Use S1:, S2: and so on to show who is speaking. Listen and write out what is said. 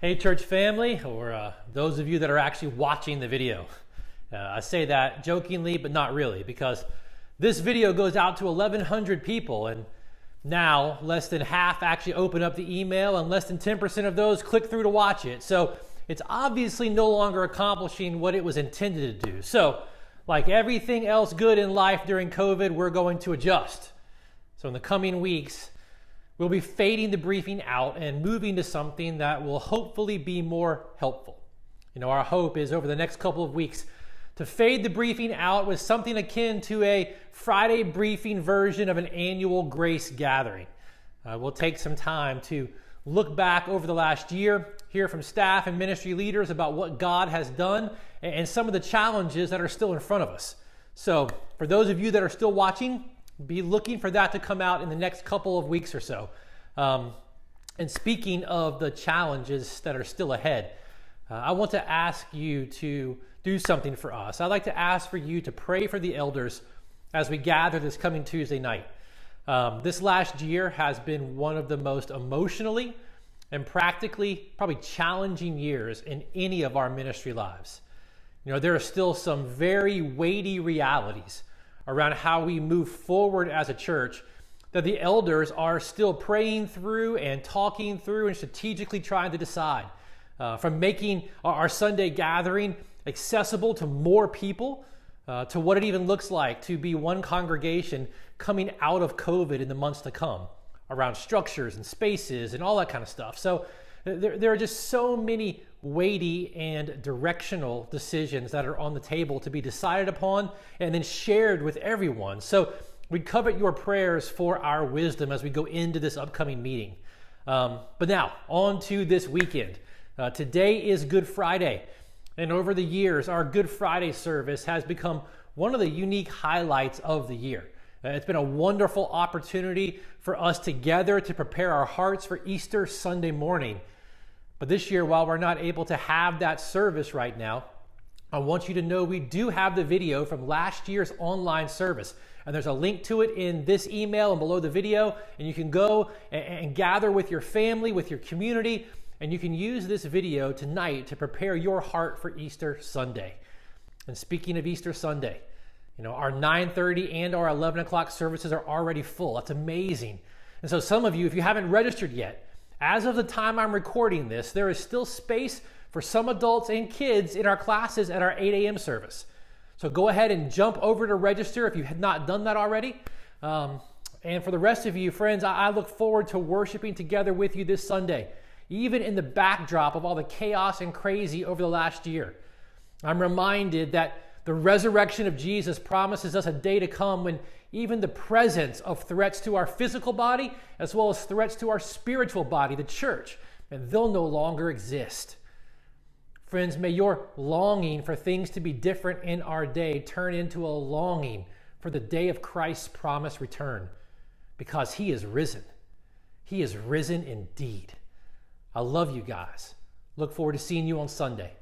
S1: Hey church family, or those of you that are actually watching the video. I say that jokingly, but not really, because this video goes out to 1,100 people, and now less than half actually open up the email, and less than 10% of those click through to watch it. So it's obviously no longer accomplishing what it was intended to do. So, like everything else good in life during COVID, we're going to adjust. So in the coming weeks, we'll be fading the briefing out and moving to something that will hopefully be more helpful. Our hope is over the next couple of weeks to fade the briefing out with something akin to a Friday briefing version of an annual grace gathering. We'll take some time to look back over the last year, hear from staff and ministry leaders about what God has done and some of the challenges that are still in front of us. So for those of you that are still watching, be looking for that to come out in the next couple of weeks or so. And speaking of the challenges that are still ahead, I want to ask you to do something for us. I'd like to ask for you to pray for the elders as we gather this coming Tuesday night. This last year has been one of the most emotionally and practically probably challenging years in any of our ministry lives. There are still some very weighty realities around how we move forward as a church that the elders are still praying through and talking through and strategically trying to decide. From making our Sunday gathering accessible to more people, to what it even looks like to be one congregation coming out of COVID in the months to come, around structures and spaces and all that kind of stuff. So there are just so many weighty and directional decisions that are on the table to be decided upon and then shared with everyone. So we covet your prayers for our wisdom as we go into this upcoming meeting. But now, on to this weekend. Today is Good Friday. And over the years, our Good Friday service has become one of the unique highlights of the year. It's been a wonderful opportunity for us together to prepare our hearts for Easter Sunday morning. But this year, while we're not able to have that service right now, I want you to know we do have the video from last year's online service. And there's a link to it in this email and below the video. And you can go and gather with your family, with your community, and you can use this video tonight to prepare your heart for Easter Sunday. And speaking of Easter Sunday, our 9:30 and our 11 o'clock services are already full. That's amazing. And so some of you, if you haven't registered yet, as of the time I'm recording this, there is still space for some adults and kids in our classes at our 8 a.m. service. So go ahead and jump over to register if you had not done that already. And for the rest of you, friends, I look forward to worshiping together with you this Sunday, even in the backdrop of all the chaos and crazy over the last year. I'm reminded that the resurrection of Jesus promises us a day to come when even the presence of threats to our physical body, as well as threats to our spiritual body, the church, and they'll no longer exist. Friends, may your longing for things to be different in our day turn into a longing for the day of Christ's promised return, because he is risen. He is risen indeed. I love you guys. Look forward to seeing you on Sunday.